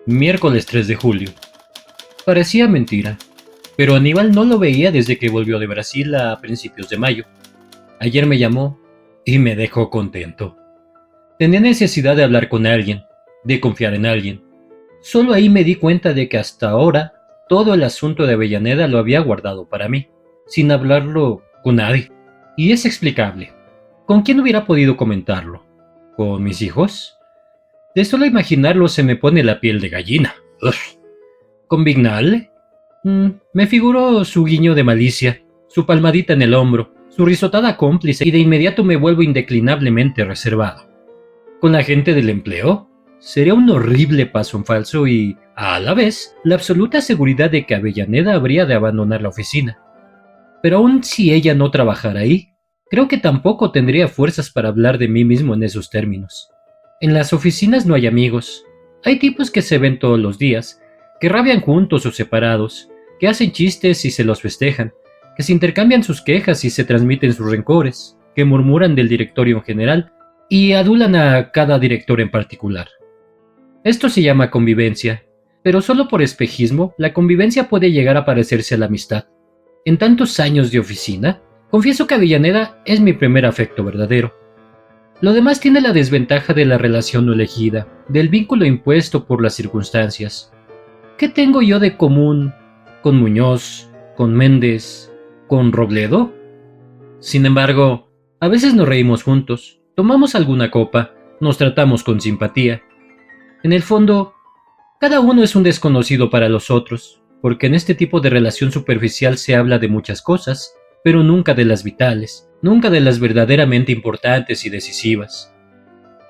Miércoles 3 de julio. Parecía mentira, pero Aníbal no lo veía desde que volvió de Brasil a principios de mayo. Ayer me llamó y me dejó contento. Tenía necesidad de hablar con alguien, de confiar en alguien. Solo ahí me di cuenta de que hasta ahora todo el asunto de Avellaneda lo había guardado para mí, sin hablarlo con nadie. Y es explicable. ¿Con quién hubiera podido comentarlo? ¿Con mis hijos? De solo imaginarlo se me pone la piel de gallina. Uf. ¿Con Vignale? Me figuró su guiño de malicia, su palmadita en el hombro, su risotada cómplice y de inmediato me vuelvo indeclinablemente reservado. ¿Con la gente del empleo? Sería un horrible paso en falso y, a la vez, la absoluta seguridad de que Avellaneda habría de abandonar la oficina. Pero aun si ella no trabajara ahí, creo que tampoco tendría fuerzas para hablar de mí mismo en esos términos. En las oficinas no hay amigos. Hay tipos que se ven todos los días, que rabian juntos o separados, que hacen chistes y se los festejan, que se intercambian sus quejas y se transmiten sus rencores, que murmuran del directorio en general y adulan a cada director en particular. Esto se llama convivencia, pero solo por espejismo la convivencia puede llegar a parecerse a la amistad. En tantos años de oficina, confieso que Avellaneda es mi primer afecto verdadero. Lo demás tiene la desventaja de la relación no elegida, del vínculo impuesto por las circunstancias. ¿Qué tengo yo de común con Muñoz, con Méndez, con Robledo? Sin embargo, a veces nos reímos juntos, tomamos alguna copa, nos tratamos con simpatía. En el fondo, cada uno es un desconocido para los otros, porque en este tipo de relación superficial se habla de muchas cosas, pero nunca de las vitales, nunca de las verdaderamente importantes y decisivas.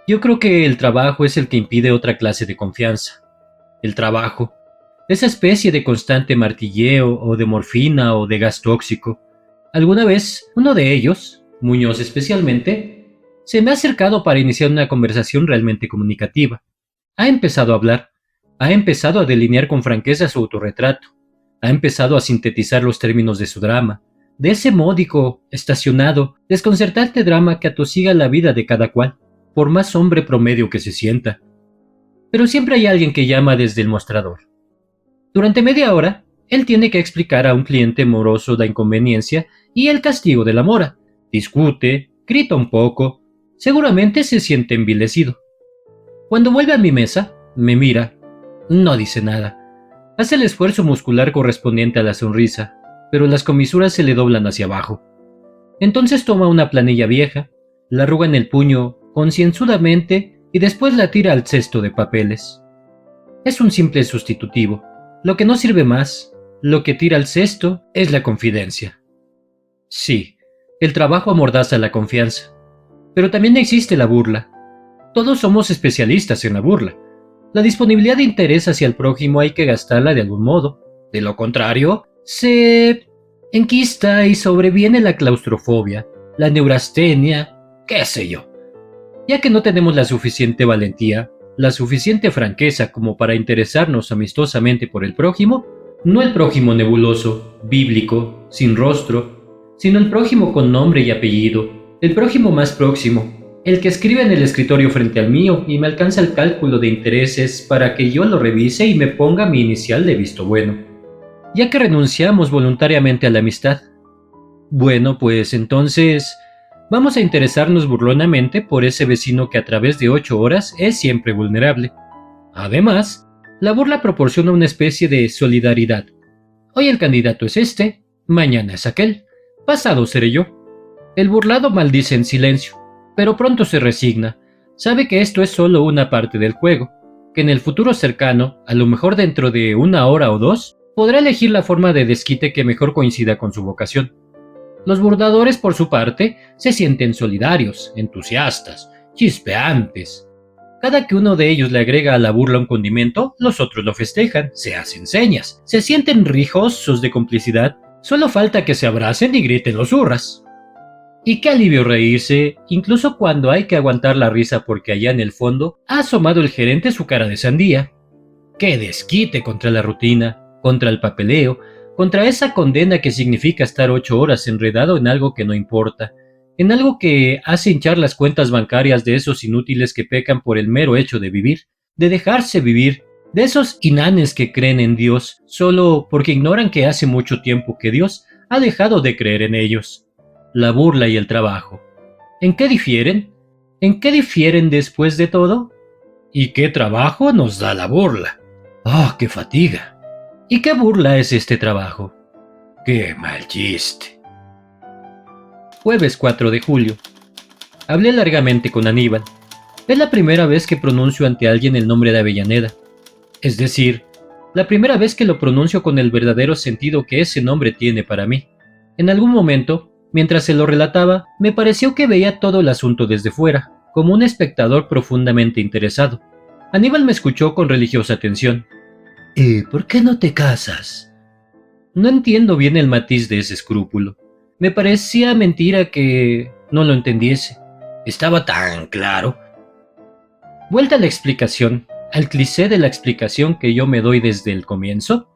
Yo creo que el trabajo es el que impide otra clase de confianza. El trabajo, esa especie de constante martilleo o de morfina o de gas tóxico. Alguna vez, uno de ellos, Muñoz especialmente, se me ha acercado para iniciar una conversación realmente comunicativa. Ha empezado a hablar, ha empezado a delinear con franqueza su autorretrato, ha empezado a sintetizar los términos de su drama, de ese módico, estacionado, desconcertante drama que atosiga la vida de cada cual, por más hombre promedio que se sienta. Pero siempre hay alguien que llama desde el mostrador. Durante media hora, él tiene que explicar a un cliente moroso la inconveniencia y el castigo de la mora. Discute, grita un poco, seguramente se siente envilecido. Cuando vuelve a mi mesa, me mira, no dice nada. Hace el esfuerzo muscular correspondiente a la sonrisa, pero las comisuras se le doblan hacia abajo. Entonces toma una planilla vieja, la arruga en el puño concienzudamente y después la tira al cesto de papeles. Es un simple sustitutivo. Lo que no sirve más, lo que tira al cesto, es la confidencia. Sí, el trabajo amordaza la confianza, pero también existe la burla. Todos somos especialistas en la burla. La disponibilidad de interés hacia el prójimo hay que gastarla de algún modo. De lo contrario, se enquista y sobreviene la claustrofobia, la neurastenia, qué sé yo. Ya que no tenemos la suficiente valentía, la suficiente franqueza como para interesarnos amistosamente por el prójimo, no el prójimo nebuloso, bíblico, sin rostro, sino el prójimo con nombre y apellido, el prójimo más próximo, el que escribe en el escritorio frente al mío y me alcanza el cálculo de intereses para que yo lo revise y me ponga mi inicial de visto bueno. Ya que renunciamos voluntariamente a la amistad. Bueno, pues entonces vamos a interesarnos burlonamente por ese vecino que a través de 8 horas es siempre vulnerable. Además, la burla proporciona una especie de solidaridad. Hoy el candidato es este, mañana es aquel, pasado seré yo. El burlado maldice en silencio, pero pronto se resigna. Sabe que esto es solo una parte del juego, que en el futuro cercano, a lo mejor dentro de 1 hora o 2, podrá elegir la forma de desquite que mejor coincida con su vocación. Los burladores, por su parte, se sienten solidarios, entusiastas, chispeantes. Cada que uno de ellos le agrega a la burla un condimento, los otros lo festejan, se hacen señas, se sienten rijosos de complicidad. Solo falta que se abracen y griten los hurras. Y qué alivio reírse, incluso cuando hay que aguantar la risa porque allá en el fondo ha asomado el gerente su cara de sandía. ¡Qué desquite contra la rutina, contra el papeleo, contra esa condena que significa estar 8 horas enredado en algo que no importa, en algo que hace hinchar las cuentas bancarias de esos inútiles que pecan por el mero hecho de vivir, de dejarse vivir, De esos inanes que creen en Dios solo porque ignoran que hace mucho tiempo que Dios ha dejado de creer en ellos. La burla y el trabajo. ¿En qué difieren? ¿En qué difieren después de todo? ¿Y qué trabajo nos da la burla? ¡Ah, qué fatiga! ¿Y qué burla es este trabajo? ¡Qué mal chiste! Jueves 4 de julio. Hablé largamente con Aníbal. Es la primera vez que pronuncio ante alguien el nombre de Avellaneda. Es decir, la primera vez que lo pronuncio con el verdadero sentido que ese nombre tiene para mí. En algún momento, mientras se lo relataba, me pareció que veía todo el asunto desde fuera, como un espectador profundamente interesado. Aníbal me escuchó con religiosa atención. ¿Y por qué no te casas? No entiendo bien el matiz de ese escrúpulo. Me parecía mentira que no lo entendiese. Estaba tan claro. Vuelta a la explicación, al cliché de la explicación que yo me doy desde el comienzo.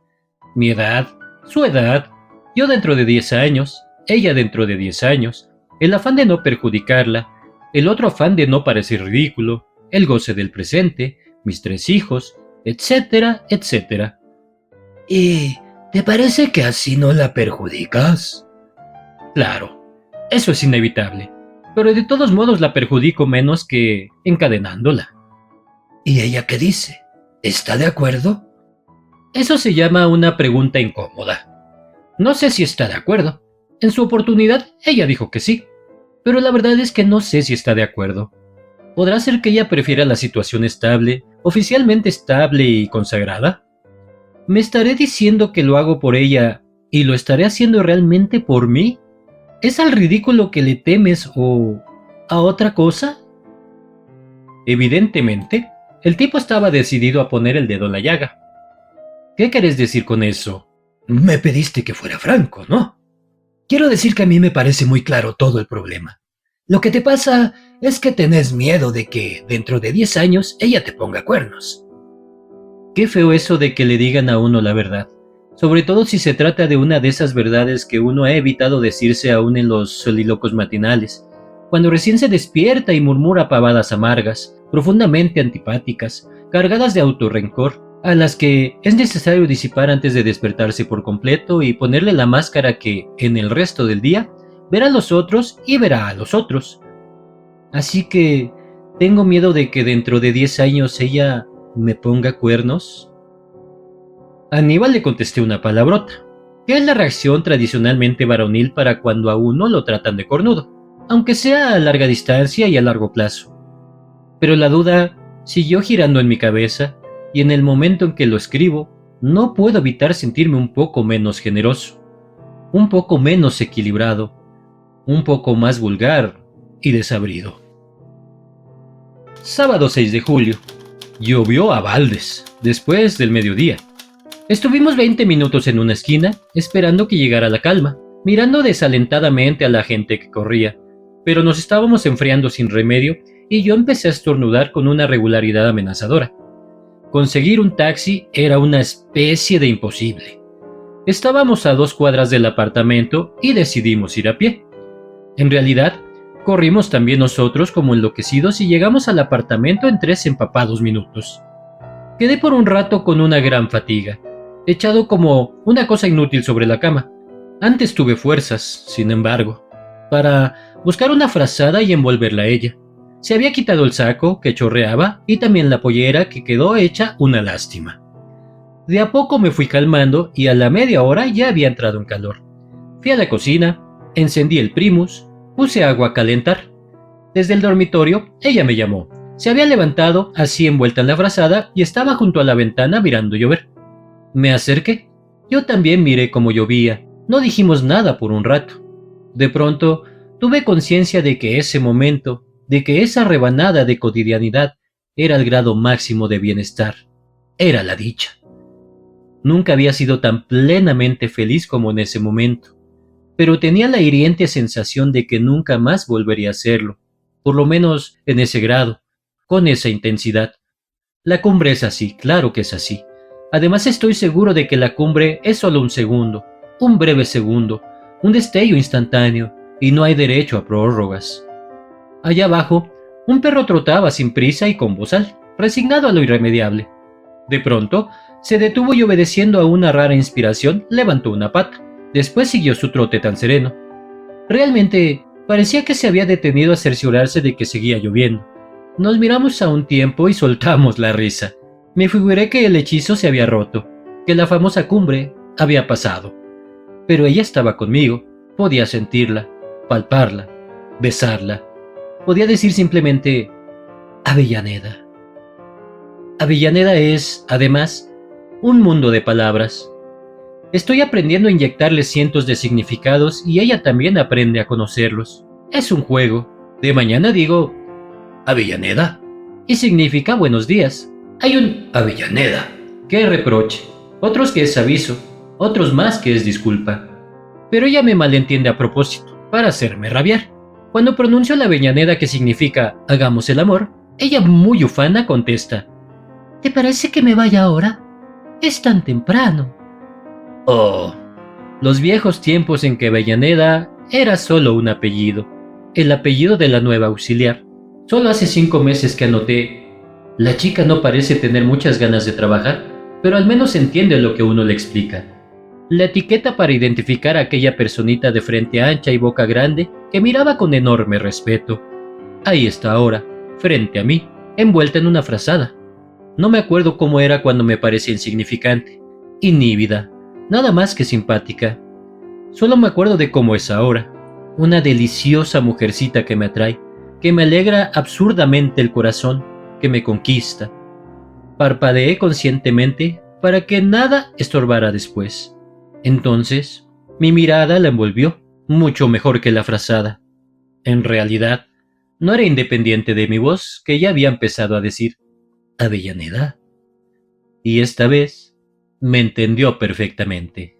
Mi edad, su edad, yo dentro de 10 años, ella dentro de 10 años, el afán de no perjudicarla, el otro afán de no parecer ridículo, el goce del presente, mis 3 hijos, etcétera, etcétera. ¿Y te parece que así no la perjudicas? Claro, eso es inevitable, pero de todos modos la perjudico menos que encadenándola. ¿Y ella qué dice? ¿Está de acuerdo? Eso se llama una pregunta incómoda. No sé si está de acuerdo. En su oportunidad, ella dijo que sí, pero la verdad es que no sé si está de acuerdo. ¿Podrá ser que ella prefiera la situación estable, oficialmente estable y consagrada? ¿Me estaré diciendo que lo hago por ella y lo estaré haciendo realmente por mí? ¿Es al ridículo que le temes o a otra cosa? Evidentemente, el tipo estaba decidido a poner el dedo en la llaga. ¿Qué querés decir con eso? Me pediste que fuera franco, ¿no? Quiero decir que a mí me parece muy claro todo el problema. Lo que te pasa es que tenés miedo de que dentro de 10 años ella te ponga cuernos. Qué feo eso de que le digan a uno la verdad, sobre todo si se trata de una de esas verdades que uno ha evitado decirse aún en los solilocos matinales, cuando recién se despierta y murmura pavadas amargas, profundamente antipáticas, cargadas de autorrencor, a las que es necesario disipar antes de despertarse por completo y ponerle la máscara que, en el resto del día, verá a los otros y verá a los otros. Así que tengo miedo de que dentro de 10 años ella me ponga cuernos. A Aníbal le contesté una palabrota, que es la reacción tradicionalmente varonil para cuando a uno lo tratan de cornudo, aunque sea a larga distancia y a largo plazo. Pero la duda siguió girando en mi cabeza, y en el momento en que lo escribo, no puedo evitar sentirme un poco menos generoso, un poco menos equilibrado, un poco más vulgar y desabrido. Sábado 6 de julio. Llovió a baldes, después del mediodía. Estuvimos 20 minutos en una esquina, esperando que llegara la calma, mirando desalentadamente a la gente que corría, pero nos estábamos enfriando sin remedio y yo empecé a estornudar con una regularidad amenazadora. Conseguir un taxi era una especie de imposible. Estábamos a 2 cuadras del apartamento y decidimos ir a pie. En realidad, corrimos también nosotros como enloquecidos y llegamos al apartamento en 3 empapados minutos. Quedé por un rato con una gran fatiga, echado como una cosa inútil sobre la cama. Antes tuve fuerzas, sin embargo, para buscar una frazada y envolverla a ella. Se había quitado el saco, que chorreaba, y también la pollera, que quedó hecha una lástima. De a poco me fui calmando y a la media hora ya había entrado en calor. Fui a la cocina, encendí el primus, puse agua a calentar. Desde el dormitorio, ella me llamó. Se había levantado, así envuelta en la frazada, y estaba junto a la ventana mirando llover. Me acerqué. Yo también miré cómo llovía. No dijimos nada por un rato. De pronto, tuve conciencia de que ese momento, de que esa rebanada de cotidianidad, era el grado máximo de bienestar. Era la dicha. Nunca había sido tan plenamente feliz como en ese momento, pero tenía la hiriente sensación de que nunca más volvería a serlo, por lo menos en ese grado, con esa intensidad. La cumbre es así, claro que es así. Además estoy seguro de que la cumbre es solo un segundo, un breve segundo, un destello instantáneo, y no hay derecho a prórrogas. Allá abajo, un perro trotaba sin prisa y con bozal, resignado a lo irremediable. De pronto, se detuvo y obedeciendo a una rara inspiración, levantó una pata. Después siguió su trote tan sereno. Realmente, parecía que se había detenido a cerciorarse de que seguía lloviendo. Nos miramos a un tiempo y soltamos la risa. Me figuré que el hechizo se había roto, que la famosa cumbre había pasado. Pero ella estaba conmigo, podía sentirla, palparla, besarla. Podía decir simplemente, Avellaneda. Avellaneda es, además, un mundo de palabras. Estoy aprendiendo a inyectarle cientos de significados y ella también aprende a conocerlos. Es un juego. De mañana digo, Avellaneda. Y significa buenos días. Hay un Avellaneda que es reproche, otros que es aviso, otros más que es disculpa. Pero ella me malentiende a propósito, para hacerme rabiar. Cuando pronuncio la Avellaneda que significa hagamos el amor, ella muy ufana contesta, ¿te parece que me vaya ahora? Es tan temprano. Oh, los viejos tiempos en que Avellaneda era solo un apellido, el apellido de la nueva auxiliar. Solo hace 5 meses que anoté, la chica no parece tener muchas ganas de trabajar, pero al menos entiende lo que uno le explica. La etiqueta para identificar a aquella personita de frente ancha y boca grande que miraba con enorme respeto. Ahí está ahora, frente a mí, envuelta en una frazada. No me acuerdo cómo era cuando me parecía insignificante, inhíbida, nada más que simpática. Solo me acuerdo de cómo es ahora, una deliciosa mujercita que me atrae, que me alegra absurdamente el corazón, que me conquista. Parpadeé conscientemente para que nada estorbara después. Entonces, mi mirada la envolvió, mucho mejor que la frazada. En realidad, no era independiente de mi voz, que ya había empezado a decir, Avellaneda. Y esta vez, me entendió perfectamente.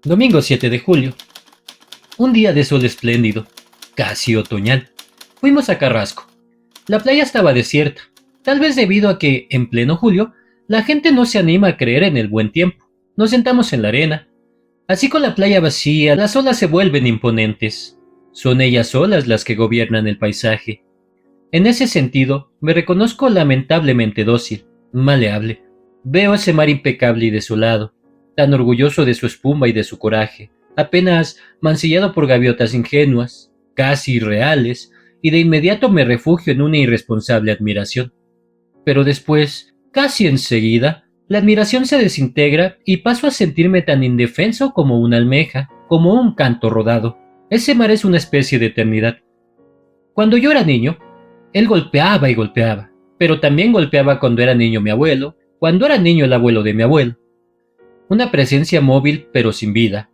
Domingo 7 de julio. Un día de sol espléndido, casi otoñal. Fuimos a Carrasco. La playa estaba desierta, tal vez debido a que, en pleno julio, la gente no se anima a creer en el buen tiempo. Nos sentamos en la arena. Así con la playa vacía, las olas se vuelven imponentes. Son ellas solas las que gobiernan el paisaje. En ese sentido, me reconozco lamentablemente dócil, maleable. Veo ese mar impecable y desolado, tan orgulloso de su espuma y de su coraje, apenas mancillado por gaviotas ingenuas, casi irreales, y de inmediato me refugio en una irresponsable admiración. Pero después, casi enseguida, la admiración se desintegra y paso a sentirme tan indefenso como una almeja, como un canto rodado. Ese mar es una especie de eternidad. Cuando yo era niño, él golpeaba y golpeaba, pero también golpeaba cuando era niño mi abuelo, cuando era niño el abuelo de mi abuelo. Una presencia móvil pero sin vida.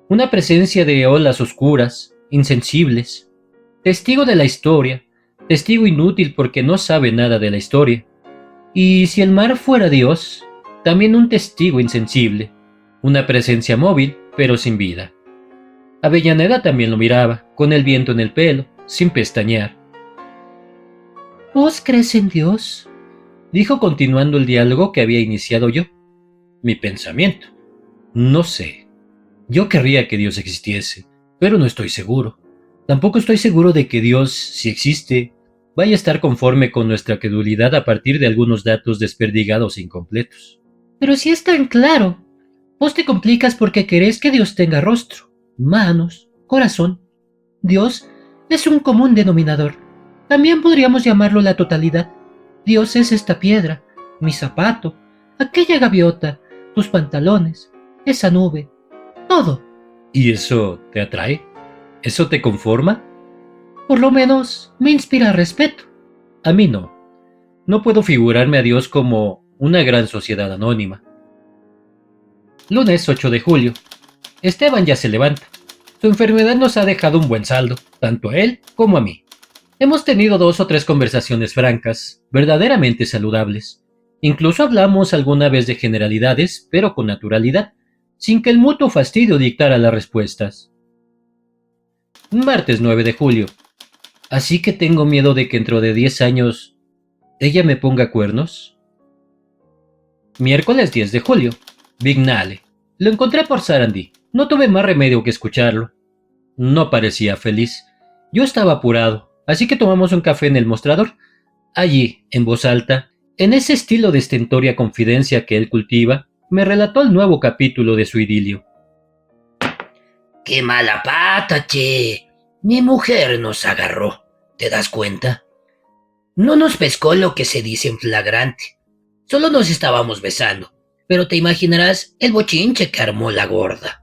Una presencia de olas oscuras, insensibles. Testigo de la historia, testigo inútil porque no sabe nada de la historia. Y si el mar fuera Dios, también un testigo insensible. Una presencia móvil pero sin vida. Avellaneda también lo miraba, con el viento en el pelo, sin pestañear. ¿Vos crees en Dios? Dijo continuando el diálogo que había iniciado yo. Mi pensamiento. No sé. Yo querría que Dios existiese, pero no estoy seguro. Tampoco estoy seguro de que Dios, si existe, vaya a estar conforme con nuestra credulidad a partir de algunos datos desperdigados e incompletos. Pero si es tan claro, vos te complicas porque querés que Dios tenga rostro, manos, corazón. Dios es un común denominador. También podríamos llamarlo la totalidad. Dios es esta piedra, mi zapato, aquella gaviota, tus pantalones, esa nube, todo. ¿Y eso te atrae? ¿Eso te conforma? Por lo menos me inspira respeto. A mí no. No puedo figurarme a Dios como una gran sociedad anónima. Lunes 8 de julio. Esteban ya se levanta. Su enfermedad nos ha dejado un buen saldo, tanto a él como a mí. Hemos tenido 2 o 3 conversaciones francas, verdaderamente saludables. Incluso hablamos alguna vez de generalidades, pero con naturalidad, sin que el mutuo fastidio dictara las respuestas. Martes 9 de julio. Así que tengo miedo de que dentro de 10 años ella me ponga cuernos. Miércoles 10 de julio. Vignale. Lo encontré por Sarandí. No tuve más remedio que escucharlo. No parecía feliz. Yo estaba apurado, así que tomamos un café en el mostrador. Allí, en voz alta, En ese estilo de estentoria confidencia que él cultiva, me relató el nuevo capítulo de su idilio. ¡Qué mala pata, che! Mi mujer nos agarró, ¿te das cuenta? No nos pescó lo que se dice en flagrante. Solo nos estábamos besando. Pero te imaginarás el bochinche que armó la gorda.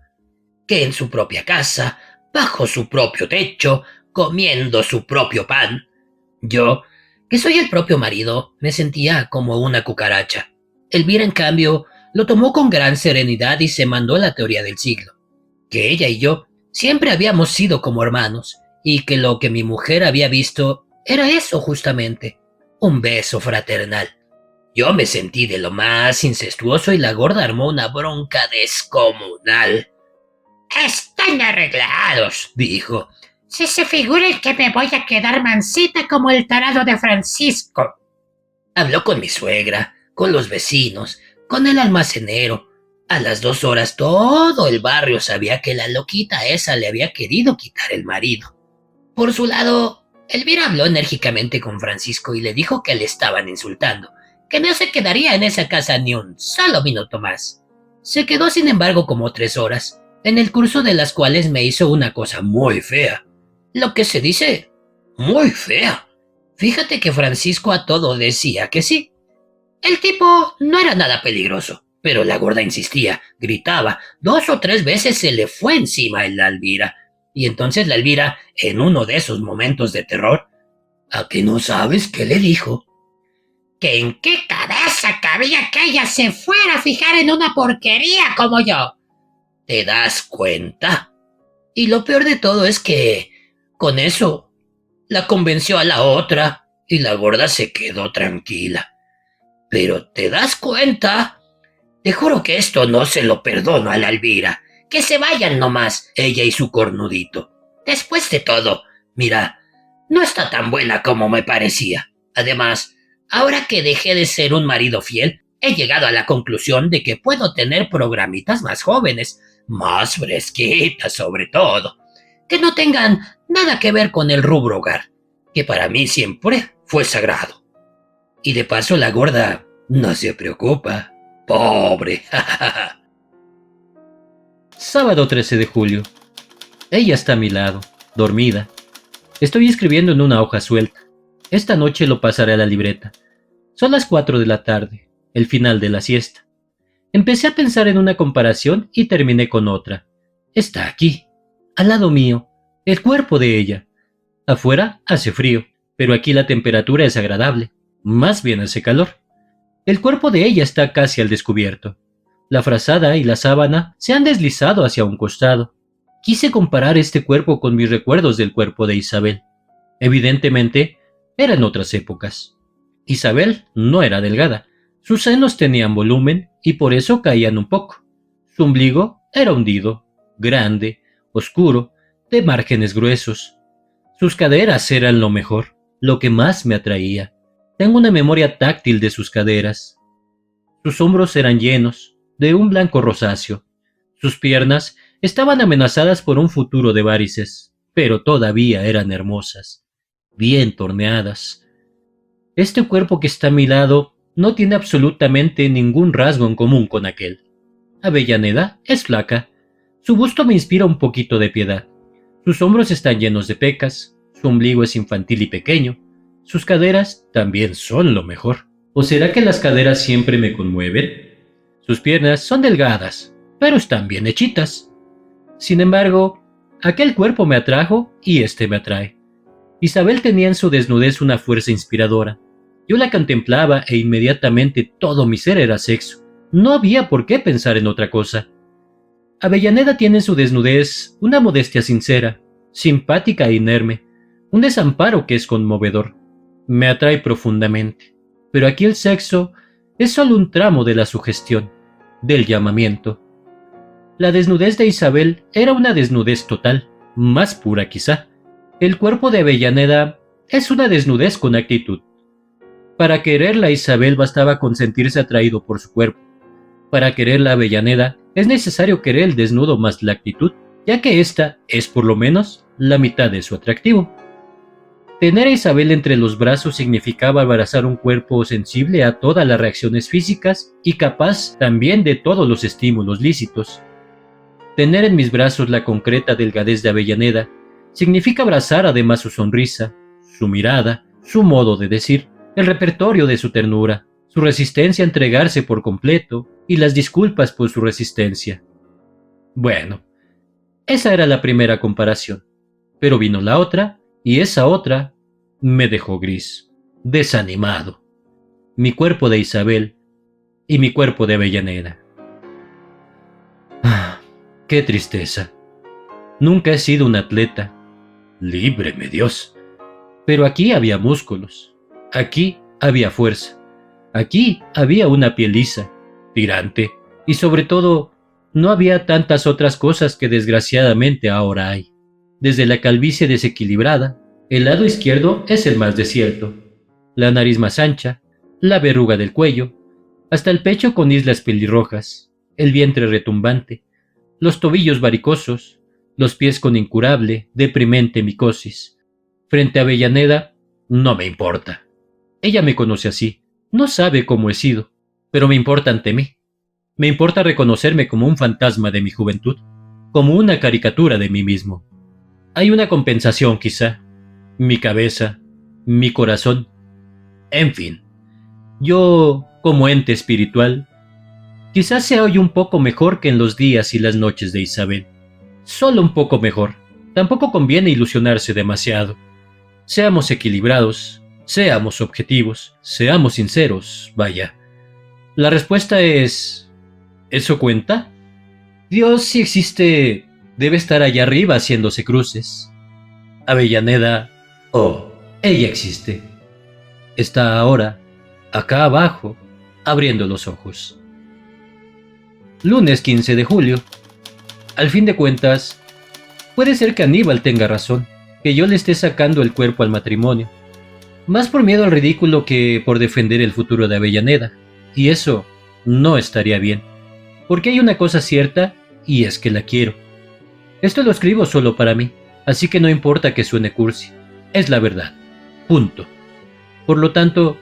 Que en su propia casa, bajo su propio techo, comiendo su propio pan. Yo, que soy el propio marido, me sentía como una cucaracha. Elvira, en cambio, lo tomó con gran serenidad y se mandó la teoría del siglo. Que ella y yo siempre habíamos sido como hermanos, y que lo que mi mujer había visto era eso justamente, un beso fraternal. Yo me sentí de lo más incestuoso y la gorda armó una bronca descomunal. Están arreglados, dijo. Si se figuren que me voy a quedar mansita como el tarado de Francisco. Habló con mi suegra, con los vecinos, con el almacenero. A las 2 horas todo el barrio sabía que la loquita esa le había querido quitar el marido. Por su lado, Elvira habló enérgicamente con Francisco y le dijo que le estaban insultando, que no se quedaría en esa casa ni un solo minuto más. Se quedó, sin embargo, como 3 horas, en el curso de las cuales me hizo una cosa muy fea. Lo que se dice, muy fea. Fíjate que Francisco a todo decía que sí. El tipo no era nada peligroso, pero la gorda insistía, gritaba, 2 o 3 veces se le fue encima a la Elvira. Y entonces la Elvira, en uno de esos momentos de terror, ¿a que no sabes qué le dijo? Que en qué cabeza cabía que ella se fuera a fijar en una porquería como yo. ¿Te das cuenta? Y lo peor de todo es que, con eso, la convenció a la otra y la gorda se quedó tranquila. Pero ¿te das cuenta? Te juro que esto no se lo perdono a la Elvira. Que se vayan nomás, ella y su cornudito. Después de todo, mira, no está tan buena como me parecía. Además, ahora que dejé de ser un marido fiel, he llegado a la conclusión de que puedo tener programitas más jóvenes, más fresquitas sobre todo, que no tengan nada que ver con el rubro hogar, que para mí siempre fue sagrado. Y de paso la gorda no se preocupa. Pobre. Sábado 13 de julio. Ella está a mi lado, dormida. Estoy escribiendo en una hoja suelta. Esta noche lo pasaré a la libreta. Son las 4 de la tarde, el final de la siesta. Empecé a pensar en una comparación y terminé con otra. Está aquí, al lado mío, el cuerpo de ella. Afuera hace frío, pero aquí la temperatura es agradable. Más bien hace calor. El cuerpo de ella está casi al descubierto. La frazada y la sábana se han deslizado hacia un costado. Quise comparar este cuerpo con mis recuerdos del cuerpo de Isabel. Evidentemente, eran otras épocas. Isabel no era delgada. Sus senos tenían volumen y por eso caían un poco. Su ombligo era hundido, grande, oscuro, de márgenes gruesos. Sus caderas eran lo mejor, lo que más me atraía. Tengo una memoria táctil de sus caderas. Sus hombros eran llenos, de un blanco rosáceo. Sus piernas estaban amenazadas por un futuro de varices, pero todavía eran hermosas, bien torneadas. Este cuerpo que está a mi lado no tiene absolutamente ningún rasgo en común con aquel. Avellaneda es flaca. Su busto me inspira un poquito de piedad. Sus hombros están llenos de pecas, su ombligo es infantil y pequeño. Sus caderas también son lo mejor. ¿O será que las caderas siempre me conmueven? Sus piernas son delgadas, pero están bien hechitas. Sin embargo, aquel cuerpo me atrajo y este me atrae. Isabel tenía en su desnudez una fuerza inspiradora. Yo la contemplaba e inmediatamente todo mi ser era sexo. No había por qué pensar en otra cosa. Avellaneda tiene en su desnudez una modestia sincera, simpática e inerme, un desamparo que es conmovedor. Me atrae profundamente. Pero aquí el sexo es solo un tramo de la sugestión, del llamamiento. La desnudez de Isabel era una desnudez total, más pura quizá. El cuerpo de Avellaneda es una desnudez con actitud. Para quererla a Isabel bastaba con sentirse atraído por su cuerpo. Para quererla a Avellaneda es necesario querer el desnudo más la actitud, ya que ésta es por lo menos la mitad de su atractivo. Tener a Isabel entre los brazos significaba abrazar un cuerpo sensible a todas las reacciones físicas y capaz también de todos los estímulos lícitos. Tener en mis brazos la concreta delgadez de Avellaneda significa abrazar además su sonrisa, su mirada, su modo de decir, el repertorio de su ternura, su resistencia a entregarse por completo y las disculpas por su resistencia. Bueno, esa era la primera comparación, pero vino la otra, y esa otra me dejó gris, desanimado. Mi cuerpo de Isabel y mi cuerpo de Avellaneda. Ah, qué tristeza. Nunca he sido un atleta. Líbreme Dios. Pero aquí había músculos, aquí había fuerza, aquí había una piel lisa, tirante, y sobre todo, no había tantas otras cosas que desgraciadamente ahora hay. Desde la calvicie desequilibrada, el lado izquierdo es el más desierto, la nariz más ancha, la verruga del cuello, hasta el pecho con islas pelirrojas, el vientre retumbante, los tobillos varicosos, los pies con incurable, deprimente micosis. Frente a Avellaneda, no me importa. Ella me conoce así, no sabe cómo he sido, pero me importa ante mí. Me importa reconocerme como un fantasma de mi juventud, como una caricatura de mí mismo. Hay una compensación quizá, mi cabeza, mi corazón, en fin. Yo, como ente espiritual, quizás sea hoy un poco mejor que en los días y las noches de Isabel. Solo un poco mejor. Tampoco conviene ilusionarse demasiado. Seamos equilibrados, seamos objetivos, seamos sinceros, vaya. La respuesta es... ¿eso cuenta? Dios, si existe, debe estar allá arriba haciéndose cruces. Avellaneda, oh, ella existe. Está ahora, acá abajo, abriendo los ojos. Lunes 15 de julio. Al fin de cuentas, puede ser que Aníbal tenga razón, que yo le esté sacando el cuerpo al matrimonio. Más por miedo al ridículo que por defender el futuro de Avellaneda. Y eso no estaría bien. Porque hay una cosa cierta, y es que la quiero. Esto lo escribo solo para mí, así que no importa que suene cursi. Es la verdad. Punto. Por lo tanto,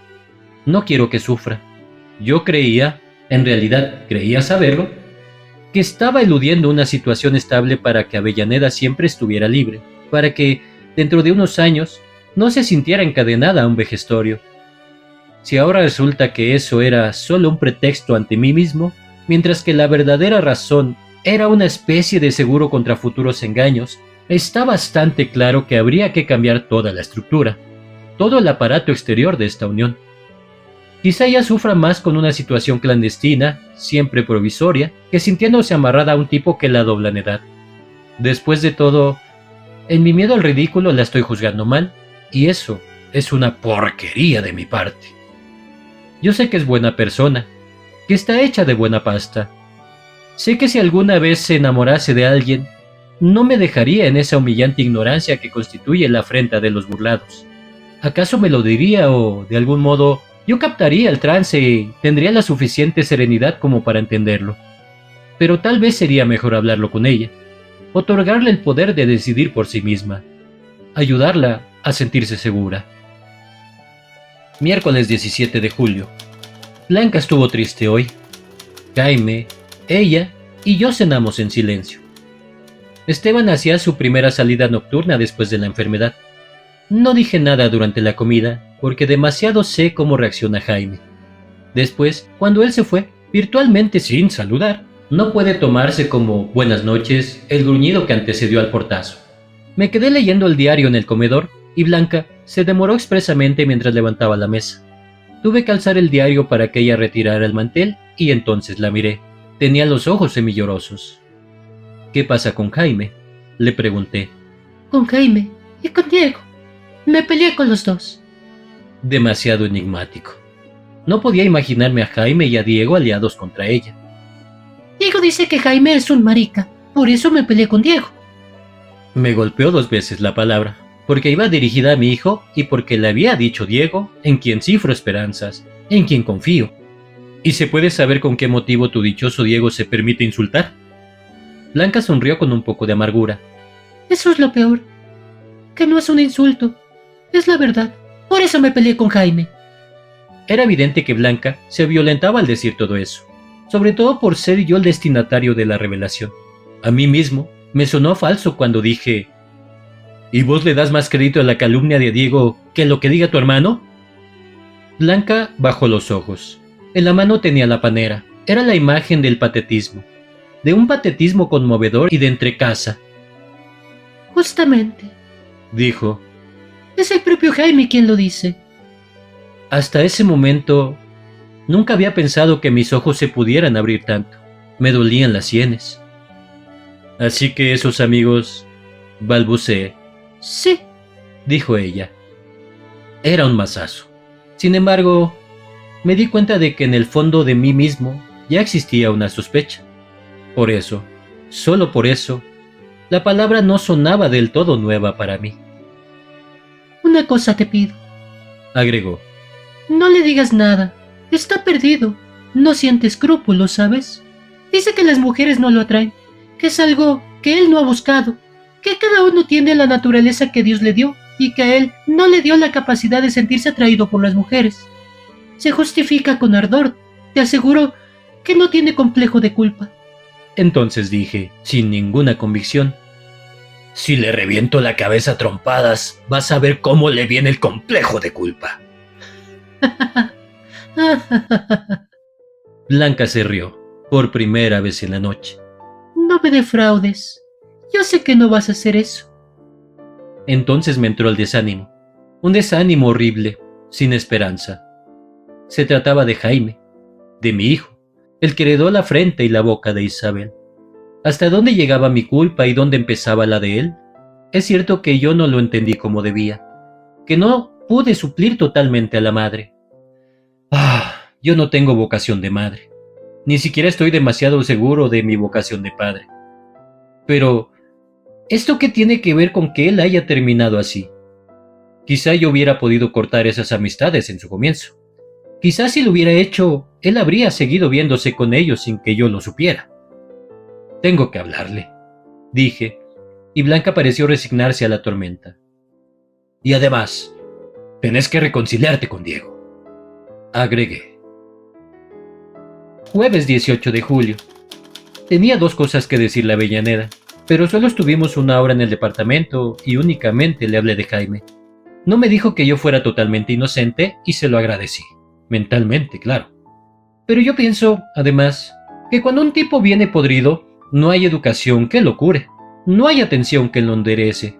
no quiero que sufra. Yo creía, en realidad creía saberlo, que estaba eludiendo una situación estable para que Avellaneda siempre estuviera libre, para que, dentro de unos años, no se sintiera encadenada a un vejestorio. Si ahora resulta que eso era solo un pretexto ante mí mismo, mientras que la verdadera razón era una especie de seguro contra futuros engaños, está bastante claro que habría que cambiar toda la estructura, todo el aparato exterior de esta unión. Quizá ella sufra más con una situación clandestina, siempre provisoria, que sintiéndose amarrada a un tipo que la dobla en edad. Después de todo, en mi miedo al ridículo la estoy juzgando mal, y eso es una porquería de mi parte. Yo sé que es buena persona, que está hecha de buena pasta. Sé que si alguna vez se enamorase de alguien, no me dejaría en esa humillante ignorancia que constituye la afrenta de los burlados. ¿Acaso me lo diría o, de algún modo, yo captaría el trance y tendría la suficiente serenidad como para entenderlo? Pero tal vez sería mejor hablarlo con ella, otorgarle el poder de decidir por sí misma, ayudarla a sentirse segura. Miércoles 17 de julio. Blanca estuvo triste hoy. Jaime, ella y yo cenamos en silencio. Esteban hacía su primera salida nocturna después de la enfermedad. No dije nada durante la comida, porque demasiado sé cómo reacciona Jaime. Después, cuando él se fue, virtualmente sin saludar, no puede tomarse como buenas noches el gruñido que antecedió al portazo. Me quedé leyendo el diario en el comedor y Blanca se demoró expresamente mientras levantaba la mesa. Tuve que alzar el diario para que ella retirara el mantel y entonces la miré. Tenía los ojos semillorosos. ¿Qué pasa con Jaime?, le pregunté. Con Jaime y con Diego. Me peleé con los dos. Demasiado enigmático. No podía imaginarme a Jaime y a Diego aliados contra ella. Diego dice que Jaime es un marica, por eso me peleé con Diego. Me golpeó 2 veces la palabra, porque iba dirigida a mi hijo y porque le había dicho Diego, en quien cifro esperanzas, en quien confío. ¿Y se puede saber con qué motivo tu dichoso Diego se permite insultar? Blanca sonrió con un poco de amargura. Eso es lo peor, que no es un insulto, Es la verdad. Por eso me peleé con Jaime. Era evidente que Blanca se violentaba al decir todo eso, sobre todo por ser yo el destinatario de la revelación. A mí mismo me sonó falso cuando dije: ¿y vos le das más crédito a la calumnia de Diego que lo que diga tu hermano? Blanca bajó los ojos. En la mano tenía la panera. Era la imagen del patetismo, de un patetismo conmovedor y de entrecasa. Justamente. Dijo. Es el propio Jaime quien lo dice. Hasta ese momento nunca había pensado que mis ojos se pudieran abrir tanto. Me dolían las sienes. Así que esos amigos, balbuceé. Sí, Dijo ella. Era un mazazo. Sin embargo, me di cuenta de que en el fondo de mí mismo ya existía una sospecha. Por eso, solo por eso, la palabra no sonaba del todo nueva para mí. una cosa te pido. Agregó. No le digas nada. Está perdido. No siente escrúpulos, ¿sabes? Dice que las mujeres no lo atraen, que es algo que él no ha buscado, que cada uno tiene la naturaleza que Dios le dio y que a él no le dio la capacidad de sentirse atraído por las mujeres. Se justifica con ardor. Te aseguro que no tiene complejo de culpa. Entonces dije, sin ninguna convicción: Si le reviento la cabeza a trompadas, vas a ver cómo le viene el complejo de culpa. Blanca se rió, por primera vez en la noche. No me defraudes. Yo sé que no vas a hacer eso. Entonces me entró el desánimo, un desánimo horrible, sin esperanza. Se trataba de Jaime, de mi hijo, el que heredó la frente y la boca de Isabel. ¿Hasta dónde llegaba mi culpa y dónde empezaba la de él? Es cierto que yo no lo entendí como debía, que no pude suplir totalmente a la madre. Yo no tengo vocación de madre, ni siquiera estoy demasiado seguro de mi vocación de padre. Pero, ¿esto qué tiene que ver con que él haya terminado así? Quizá yo hubiera podido cortar esas amistades en su comienzo. Quizá si lo hubiera hecho, él habría seguido viéndose con ellos sin que yo lo supiera. Tengo que hablarle, dije, y Blanca pareció resignarse a la tormenta. Y además, tenés que reconciliarte con Diego, agregué. Jueves 18 de julio. Tenía dos cosas que decirle a Avellaneda, pero solo estuvimos una hora en el departamento y únicamente le hablé de Jaime. No me dijo que yo fuera totalmente inocente y se lo agradecí. Mentalmente, claro. Pero yo pienso, además, que cuando un tipo viene podrido, no hay educación que lo cure, no hay atención que lo enderece.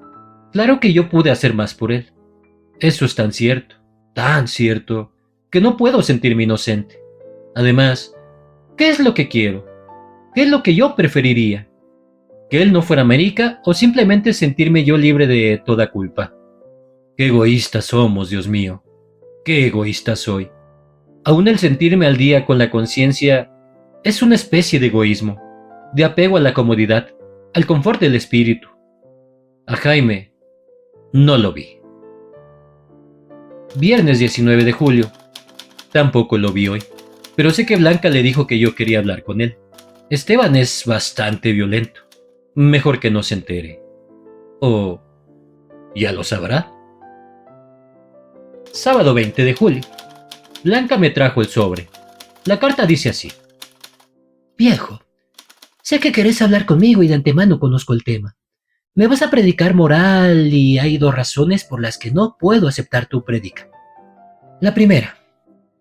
Claro que yo pude hacer más por él. Eso es tan cierto, que no puedo sentirme inocente. Además, ¿qué es lo que quiero? ¿Qué es lo que yo preferiría? ¿Que él no fuera marica o simplemente sentirme yo libre de toda culpa? Qué egoístas somos, Dios mío. Qué egoísta soy. Aún el sentirme al día con la conciencia es una especie de egoísmo, de apego a la comodidad, al confort del espíritu. A Jaime no lo vi. Viernes 19 de julio. Tampoco lo vi hoy, pero sé que Blanca le dijo que yo quería hablar con él. Esteban es bastante violento. Mejor que no se entere. O ya lo sabrá. Sábado 20 de julio. Blanca me trajo el sobre. La carta dice así: Viejo, sé que querés hablar conmigo y de antemano conozco el tema. Me vas a predicar moral y hay dos razones por las que no puedo aceptar tu prédica. La primera,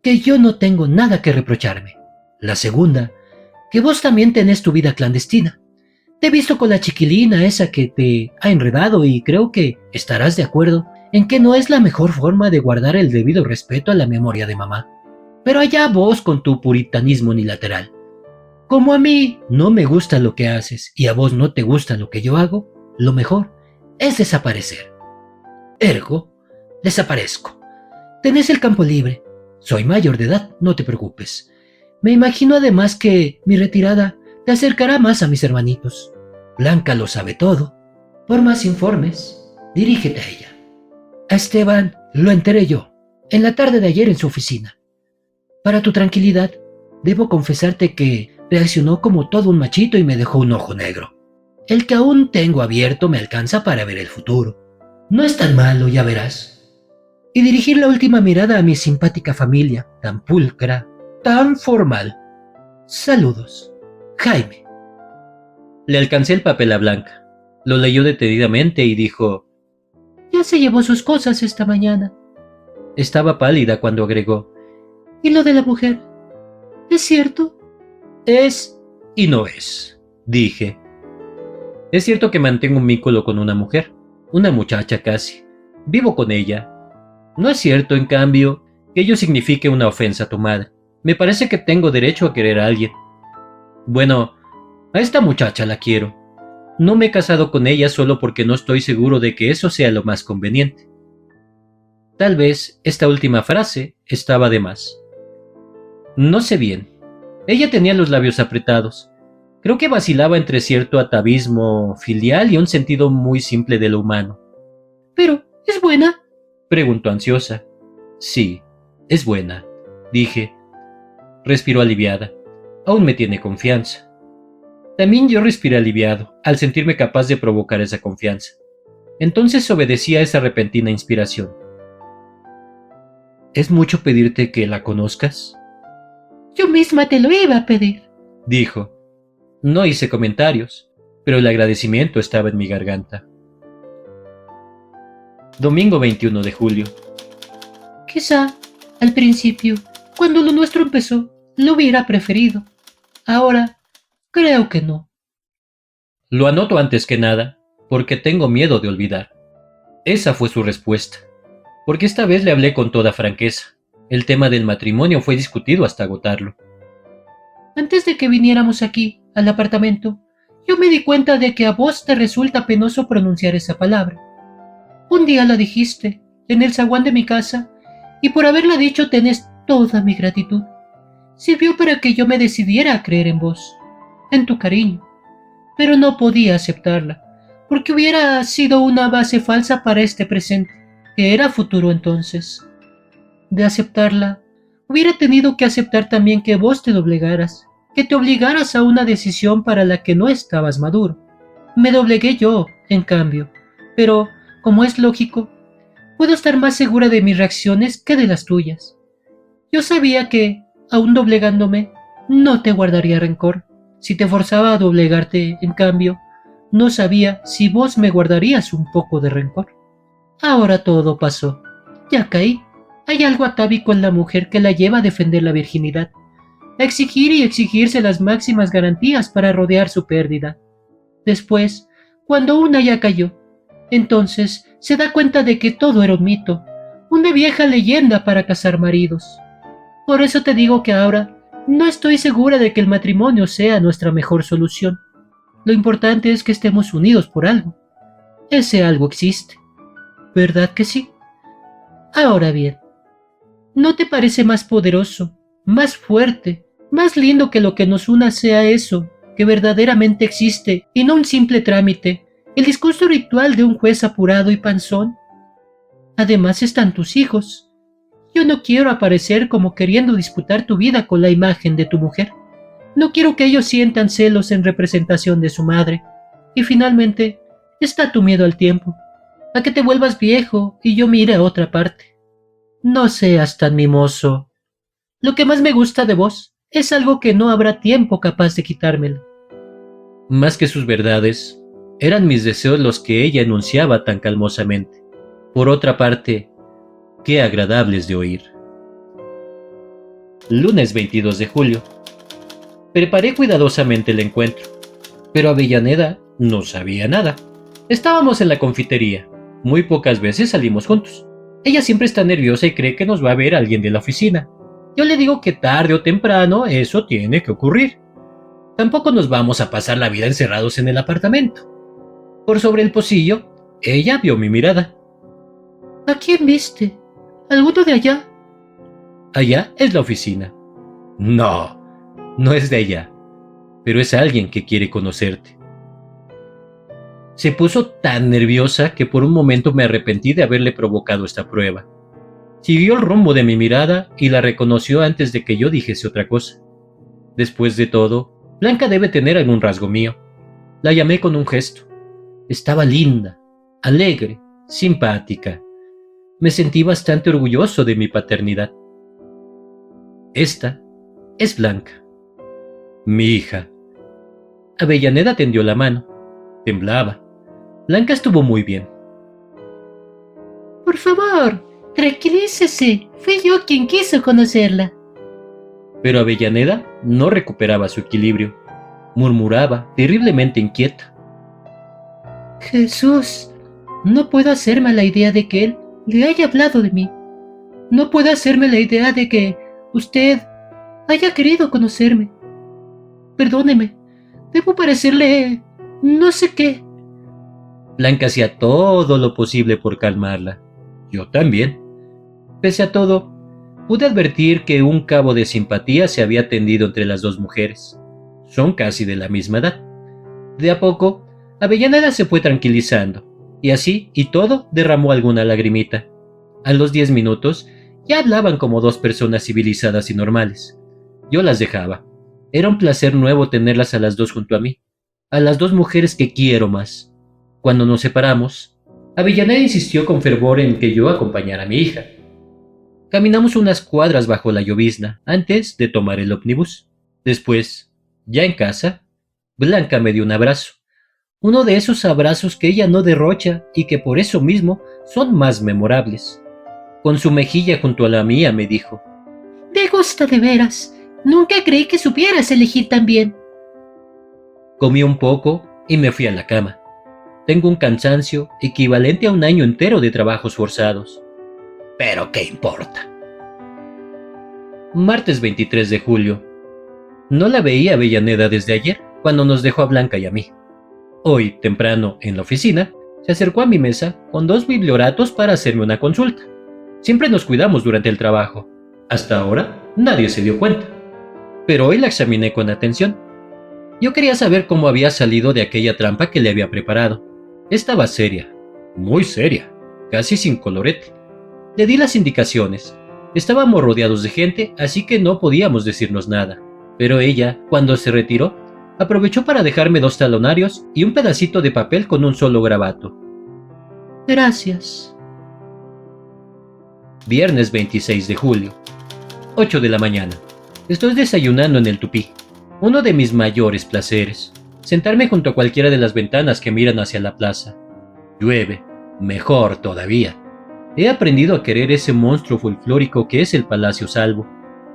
que yo no tengo nada que reprocharme. La segunda, que vos también tenés tu vida clandestina. Te he visto con la chiquilina esa que te ha enredado y creo que estarás de acuerdo en que no es la mejor forma de guardar el debido respeto a la memoria de mamá. Pero allá vos con tu puritanismo unilateral. Como a mí no me gusta lo que haces y a vos no te gusta lo que yo hago, lo mejor es desaparecer. Ergo, desaparezco. Tenés el campo libre. Soy mayor de edad, no te preocupes. Me imagino además que mi retirada te acercará más a mis hermanitos. Blanca lo sabe todo. Por más informes, dirígete a ella. A Esteban lo enteré yo, en la tarde de ayer en su oficina. Para tu tranquilidad, debo confesarte que reaccionó como todo un machito y me dejó un ojo negro. El que aún tengo abierto me alcanza para ver el futuro. No es tan malo, ya verás. y dirigir la última mirada a mi simpática familia, tan pulcra, tan formal. Saludos, Jaime. Le alcancé el papel a Blanca. Lo leyó detenidamente y dijo: Ya se llevó sus cosas esta mañana. Estaba pálida cuando agregó: ¿Y lo de la mujer? ¿Es cierto? Es y no es, dije. Es cierto que mantengo un vínculo con una mujer, una muchacha casi. Vivo con ella. No es cierto, en cambio, que ello signifique una ofensa a tu madre. Me parece que tengo derecho a querer a alguien. Bueno, a esta muchacha la quiero. No me he casado con ella solo porque no estoy seguro de que eso sea lo más conveniente. Tal vez esta última frase estaba de más. No sé bien. Ella tenía los labios apretados. Creo que vacilaba entre cierto atavismo filial y un sentido muy simple de lo humano. ¿Pero es buena? Preguntó ansiosa. Sí, es buena, dije. Respiró aliviada. Aún me tiene confianza. También yo respiré aliviado, al sentirme capaz de provocar esa confianza. Entonces obedecí a esa repentina inspiración. ¿Es mucho pedirte que la conozcas?, Yo misma te lo iba a pedir, dijo. No hice comentarios, pero el agradecimiento estaba en mi garganta. Domingo 21 de julio. Quizá, al principio, cuando lo nuestro empezó, lo hubiera preferido. Ahora, creo que no. Lo anoto antes que nada, porque tengo miedo de olvidar. Esa fue su respuesta, porque esta vez le hablé con toda franqueza. El tema del matrimonio fue discutido hasta agotarlo. Antes de que viniéramos aquí, al apartamento, yo me di cuenta de que a vos te resulta penoso pronunciar esa palabra. Un día la dijiste, en el zaguán de mi casa, y por haberla dicho tenés toda mi gratitud. Sirvió para que yo me decidiera a creer en vos, en tu cariño, pero no podía aceptarla, porque hubiera sido una base falsa para este presente, que era futuro entonces. De aceptarla, hubiera tenido que aceptar también que vos te doblegaras, que te obligaras a una decisión para la que no estabas maduro. Me doblegué yo, en cambio, pero, como es lógico, puedo estar más segura de mis reacciones que de las tuyas. Yo sabía que, aun doblegándome, no te guardaría rencor. Si te forzaba a doblegarte, en cambio, no sabía si vos me guardarías un poco de rencor. Ahora todo pasó. Ya caí. Hay algo atávico en la mujer que la lleva a defender la virginidad, a exigir y exigirse las máximas garantías para rodear su pérdida. Después, cuando una ya cayó, entonces se da cuenta de que todo era un mito, una vieja leyenda para cazar maridos. Por eso te digo que ahora no estoy segura de que el matrimonio sea nuestra mejor solución. Lo importante es que estemos unidos por algo. Ese algo existe. ¿Verdad que sí? Ahora bien, ¿no te parece más poderoso, más fuerte, más lindo que lo que nos una sea eso, que verdaderamente existe y no un simple trámite, el discurso ritual de un juez apurado y panzón? Además están tus hijos. Yo no quiero aparecer como queriendo disputar tu vida con la imagen de tu mujer. No quiero que ellos sientan celos en representación de su madre. Y finalmente, está tu miedo al tiempo, a que te vuelvas viejo y yo mire a otra parte. No seas tan mimoso. Lo que más me gusta de vos es algo que no habrá tiempo capaz de quitármelo. Más que sus verdades, eran mis deseos los que ella enunciaba tan calmosamente. Por otra parte, qué agradables de oír. Lunes 22 de julio. Preparé cuidadosamente el encuentro, pero Avellaneda no sabía nada. Estábamos en la confitería. Muy pocas veces salimos juntos. Ella siempre está nerviosa y cree que nos va a ver alguien de la oficina. Yo le digo que tarde o temprano eso tiene que ocurrir. Tampoco nos vamos a pasar la vida encerrados en el apartamento. Por sobre el pocillo, ella vio mi mirada. ¿A quién viste? ¿Alguno de allá? Allá es la oficina. No, no es de allá, pero es alguien que quiere conocerte. Se puso tan nerviosa que por un momento me arrepentí de haberle provocado esta prueba. Siguió el rumbo de mi mirada y la reconoció antes de que yo dijese otra cosa. Después de todo, Blanca debe tener algún rasgo mío. La llamé con un gesto. Estaba linda, alegre, simpática. Me sentí bastante orgulloso de mi paternidad. Esta es Blanca, mi hija. Avellaneda tendió la mano. Temblaba. Blanca estuvo muy bien. Por favor, tranquilícese. Fui yo quien quiso conocerla. Pero Avellaneda no recuperaba su equilibrio. Murmuraba, terriblemente inquieta. Jesús, no puedo hacerme la idea de que él le haya hablado de mí. No puedo hacerme la idea de que usted haya querido conocerme. Perdóneme, debo parecerle no sé qué. Blanca hacía todo lo posible por calmarla. Yo también. Pese a todo, pude advertir que un cabo de simpatía se había tendido entre las dos mujeres. Son casi de la misma edad. De a poco, Avellaneda se fue tranquilizando, y así y todo derramó alguna lagrimita. A los 10 minutos, ya hablaban como dos personas civilizadas y normales. Yo las dejaba. Era un placer nuevo tenerlas a las dos junto a mí, a las dos mujeres que quiero más. Cuando nos separamos, Avellaneda insistió con fervor en que yo acompañara a mi hija. Caminamos unas cuadras bajo la llovizna antes de tomar el ómnibus. Después, ya en casa, Blanca me dio un abrazo. Uno de esos abrazos que ella no derrocha y que por eso mismo son más memorables. Con su mejilla junto a la mía me dijo: Me gusta de veras. Nunca creí que supieras elegir tan bien. Comí un poco y me fui a la cama. Tengo un cansancio equivalente a un año entero de trabajos forzados. Pero ¿qué importa? Martes 23 de julio. No la veía Avellaneda desde ayer, cuando nos dejó a Blanca y a mí. Hoy, temprano, en la oficina, se acercó a mi mesa con 2 biblioratos para hacerme una consulta. Siempre nos cuidamos durante el trabajo. Hasta ahora, nadie se dio cuenta. Pero hoy la examiné con atención. Yo quería saber cómo había salido de aquella trampa que le había preparado. Estaba seria, muy seria, casi sin colorete. Le di las indicaciones. Estábamos rodeados de gente, así que no podíamos decirnos nada. Pero ella, cuando se retiró, aprovechó para dejarme 2 talonarios y un pedacito de papel con un solo garabato. Gracias. Viernes 26 de julio, 8 de la mañana. Estoy desayunando en el tupí. Uno de mis mayores placeres. Sentarme junto a cualquiera de las ventanas que miran hacia la plaza. Llueve, mejor todavía. He aprendido a querer ese monstruo folclórico que es el Palacio Salvo.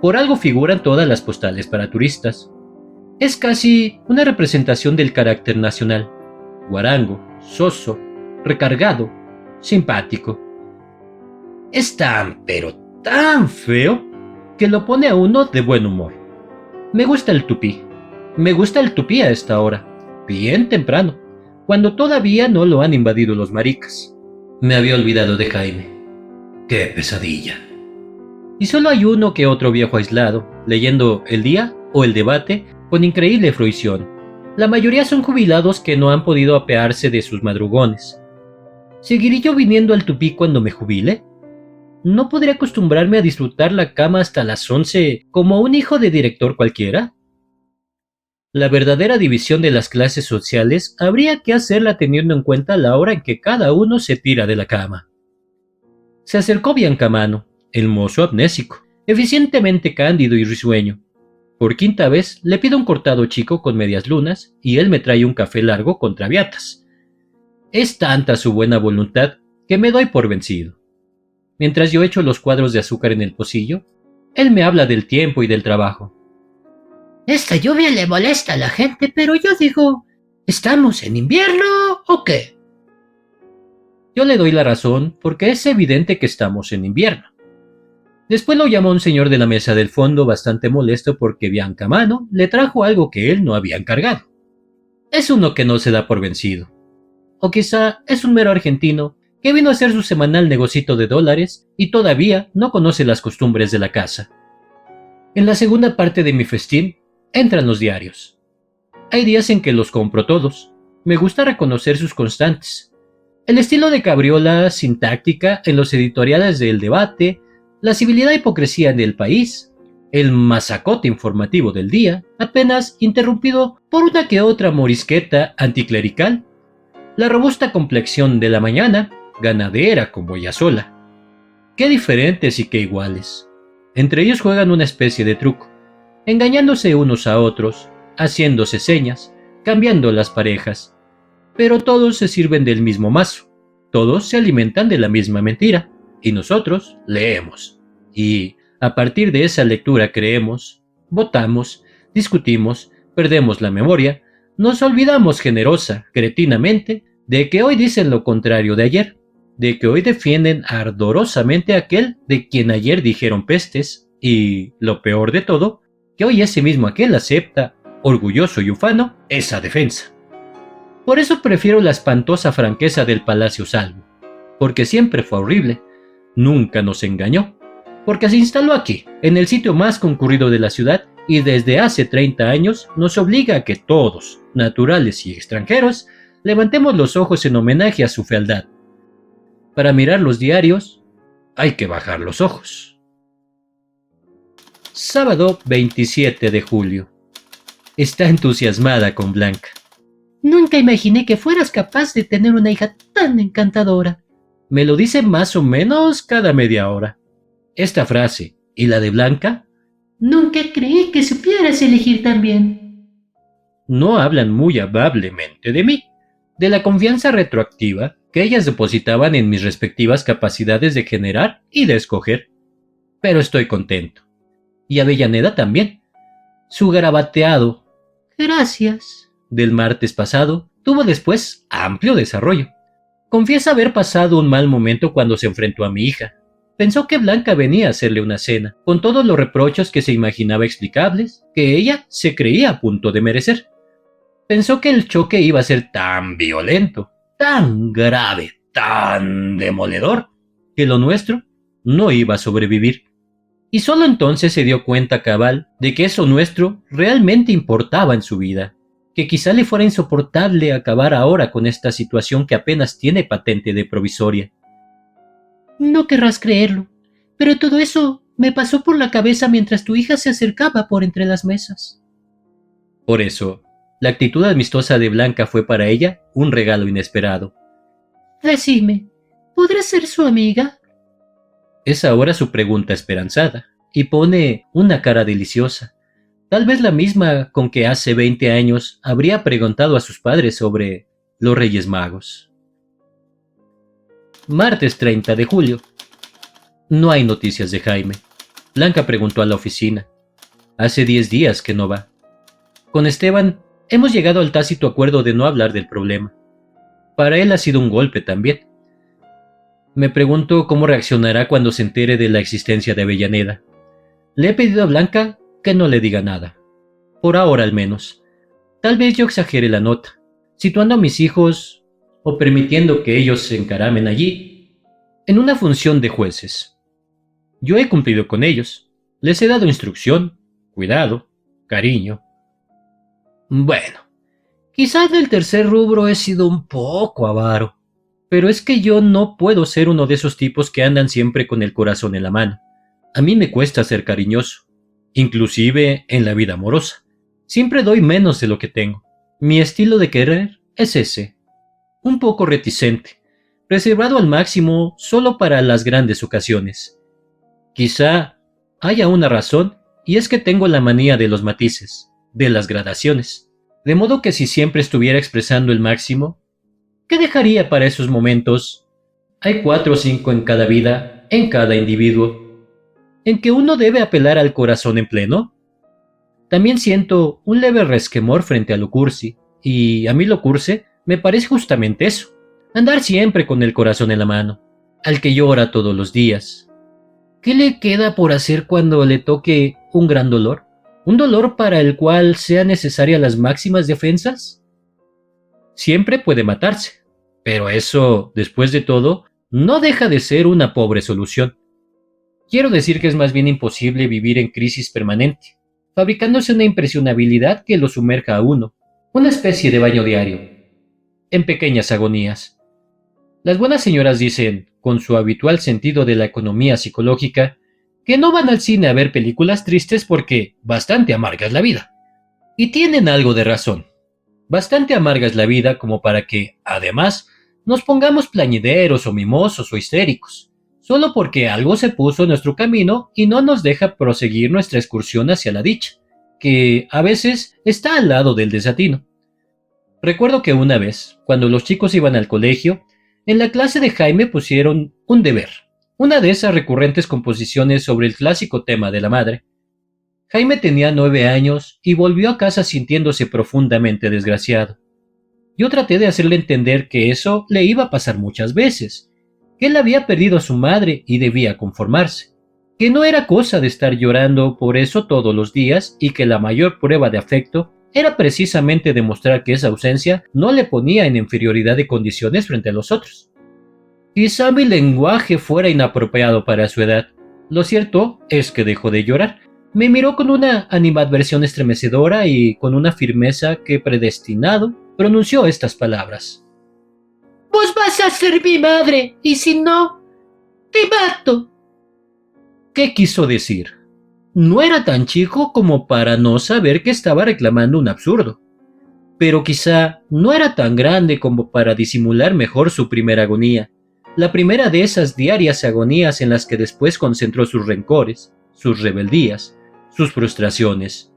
Por algo figuran todas las postales para turistas. Es casi una representación del carácter nacional. Guarango, soso, recargado, simpático. Es tan, pero tan feo que lo pone a uno de buen humor. Me gusta el tupí. Me gusta el tupí a esta hora, bien temprano, cuando todavía no lo han invadido los maricas. Me había olvidado de Jaime. ¡Qué pesadilla! Y solo hay uno que otro viejo aislado, leyendo El Día o El Debate con increíble fruición. La mayoría son jubilados que no han podido apearse de sus madrugones. ¿Seguiré yo viniendo al tupí cuando me jubile? ¿No podré acostumbrarme a disfrutar la cama hasta las 11 como un hijo de director cualquiera? La verdadera división de las clases sociales habría que hacerla teniendo en cuenta la hora en que cada uno se tira de la cama. Se acercó Biancamano, el mozo amnésico, eficientemente cándido y risueño. Por 5ª vez le pido un cortado chico con medias lunas y él me trae un café largo con traviatas. Es tanta su buena voluntad que me doy por vencido. Mientras yo echo los cuadros de azúcar en el pocillo, él me habla del tiempo y del trabajo. Esta lluvia le molesta a la gente, pero yo digo, ¿estamos en invierno o qué? Yo le doy la razón porque es evidente que estamos en invierno. Después lo llamó un señor de la mesa del fondo bastante molesto porque Biancamano le trajo algo que él no había encargado. Es uno que no se da por vencido. O quizá es un mero argentino que vino a hacer su semanal negocito de dólares y todavía no conoce las costumbres de la casa. En la segunda parte de mi festín entran los diarios. Hay días en que los compro todos. Me gusta reconocer sus constantes. El estilo de cabriola sintáctica en los editoriales de El Debate, la civilidad e hipocresía del País, el masacote informativo del día, apenas interrumpido por una que otra morisqueta anticlerical, la robusta complexión de la mañana, ganadera como ella sola, Qué diferentes y qué iguales. Entre ellos juegan una especie de truco, engañándose unos a otros, haciéndose señas, cambiando las parejas. Pero todos se sirven del mismo mazo, todos se alimentan de la misma mentira, y nosotros leemos. Y a partir de esa lectura creemos, votamos, discutimos, perdemos la memoria, nos olvidamos generosa, cretinamente, de que hoy dicen lo contrario de ayer, de que hoy defienden ardorosamente a aquel de quien ayer dijeron pestes, y, lo peor de todo, que hoy ese mismo aquel acepta, orgulloso y ufano, esa defensa. Por eso prefiero la espantosa franqueza del Palacio Salvo, porque siempre fue horrible, nunca nos engañó, porque se instaló aquí, en el sitio más concurrido de la ciudad, y desde hace 30 años nos obliga a que todos, naturales y extranjeros, levantemos los ojos en homenaje a su fealdad. Para mirar los diarios, hay que bajar los ojos. Sábado 27 de julio. Está entusiasmada con Blanca. Nunca imaginé que fueras capaz de tener una hija tan encantadora. Me lo dice más o menos cada media hora. Esta frase, ¿y la de Blanca? Nunca creí que supieras elegir tan bien. No hablan muy amablemente de mí, de la confianza retroactiva que ellas depositaban en mis respectivas capacidades de generar y de escoger. Pero estoy contento. Y Avellaneda también. Su garabateado Gracias. del martes pasado tuvo después amplio desarrollo. Confiesa haber pasado un mal momento cuando se enfrentó a mi hija. Pensó que Blanca venía a hacerle una cena, con todos los reprochos que se imaginaba explicables, que ella se creía a punto de merecer. Pensó que el choque iba a ser tan violento, tan grave, tan demoledor, que lo nuestro no iba a sobrevivir. Y solo entonces se dio cuenta cabal de que eso nuestro realmente importaba en su vida, que quizá le fuera insoportable acabar ahora con esta situación que apenas tiene patente de provisoria. No querrás creerlo, pero todo eso me pasó por la cabeza mientras tu hija se acercaba por entre las mesas. Por eso, la actitud amistosa de Blanca fue para ella un regalo inesperado. Decime, ¿podré ser su amiga? Es ahora su pregunta esperanzada, y pone una cara deliciosa, tal vez la misma con que hace 20 años habría preguntado a sus padres sobre los Reyes Magos. Martes 30 de julio. No hay noticias de Jaime. Blanca preguntó a la oficina. Hace 10 días que no va. Con Esteban hemos llegado al tácito acuerdo de no hablar del problema. Para él ha sido un golpe también. Me pregunto cómo reaccionará cuando se entere de la existencia de Avellaneda. Le he pedido a Blanca que no le diga nada. Por ahora al menos. Tal vez yo exagere la nota, situando a mis hijos o permitiendo que ellos se encaramen allí, en una función de jueces. Yo he cumplido con ellos. Les he dado instrucción, cuidado, cariño. Bueno, quizás del tercer rubro he sido un poco avaro. Pero es que yo no puedo ser uno de esos tipos que andan siempre con el corazón en la mano. A mí me cuesta ser cariñoso, inclusive en la vida amorosa. Siempre doy menos de lo que tengo. Mi estilo de querer es ese, un poco reticente, reservado al máximo solo para las grandes ocasiones. Quizá haya una razón, y es que tengo la manía de los matices, de las gradaciones. De modo que si siempre estuviera expresando el máximo, ¿qué dejaría para esos momentos? Hay 4 o 5 en cada vida, en cada individuo, en que uno debe apelar al corazón en pleno. También siento un leve resquemor frente a lo cursi, y a mí lo cursi me parece justamente eso, andar siempre con el corazón en la mano, al que llora todos los días. ¿Qué le queda por hacer cuando le toque un gran dolor? ¿Un dolor para el cual sean necesarias las máximas defensas? Siempre puede matarse. Pero eso, después de todo, no deja de ser una pobre solución. Quiero decir que es más bien imposible vivir en crisis permanente, fabricándose una impresionabilidad que lo sumerja a uno, una especie de baño diario, en pequeñas agonías. Las buenas señoras dicen, con su habitual sentido de la economía psicológica, que no van al cine a ver películas tristes porque bastante amarga es la vida. Y tienen algo de razón. Bastante amarga es la vida como para que, además, nos pongamos plañideros o mimosos o histéricos, solo porque algo se puso en nuestro camino y no nos deja proseguir nuestra excursión hacia la dicha, que a veces está al lado del desatino. Recuerdo que una vez, cuando los chicos iban al colegio, en la clase de Jaime pusieron un deber, una de esas recurrentes composiciones sobre el clásico tema de la madre. Jaime tenía 9 años y volvió a casa sintiéndose profundamente desgraciado. Yo traté de hacerle entender que eso le iba a pasar muchas veces, que él había perdido a su madre y debía conformarse, que no era cosa de estar llorando por eso todos los días y que la mayor prueba de afecto era precisamente demostrar que esa ausencia no le ponía en inferioridad de condiciones frente a los otros. Quizá mi lenguaje fuera inapropiado para su edad. Lo cierto es que dejó de llorar. Me miró con una animadversión estremecedora y con una firmeza que predestinado pronunció estas palabras. Vos vas a ser mi madre, y si no, te mato. ¿Qué quiso decir? No era tan chico como para no saber que estaba reclamando un absurdo, pero quizá no era tan grande como para disimular mejor su primera agonía, la primera de esas diarias agonías en las que después concentró sus rencores, sus rebeldías, sus frustraciones.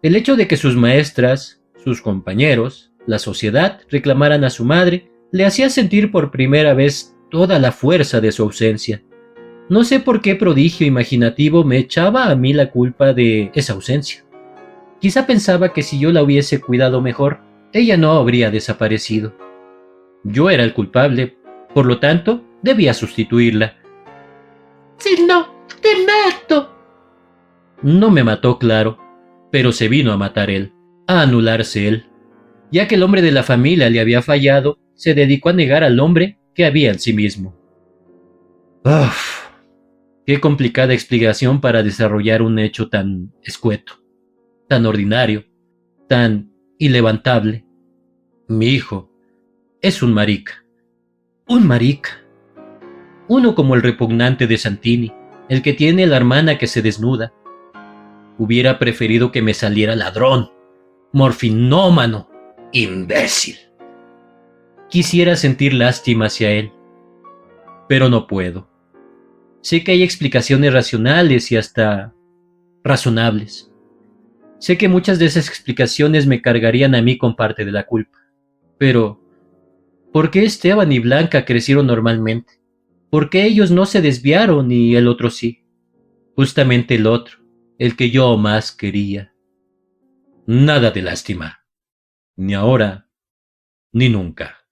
El hecho de que sus maestras, sus compañeros, la sociedad reclamaran a su madre le hacía sentir por primera vez toda la fuerza de su ausencia. No sé por qué prodigio imaginativo me echaba a mí la culpa de esa ausencia. Quizá pensaba que si yo la hubiese cuidado mejor, ella no habría desaparecido. Yo era el culpable, por lo tanto, debía sustituirla. Si no, te mato. No me mató, claro, pero se vino a matar él, a anularse él. Ya que el hombre de la familia le había fallado, se dedicó a negar al hombre que había en sí mismo. ¡Uf! Qué complicada explicación para desarrollar un hecho tan escueto, tan ordinario, tan ilevantable. Mi hijo es un marica. Un marica. Uno como el repugnante de Santini, el que tiene la hermana que se desnuda. Hubiera preferido que me saliera ladrón, morfinómano, imbécil. Quisiera sentir lástima hacia él, pero no puedo. Sé que hay explicaciones racionales y hasta razonables. Sé que muchas de esas explicaciones me cargarían a mí con parte de la culpa. Pero, ¿por qué Esteban y Blanca crecieron normalmente? ¿Por qué ellos no se desviaron y el otro sí? Justamente el otro, el que yo más quería. Nada de lástima. Ni ahora, ni nunca.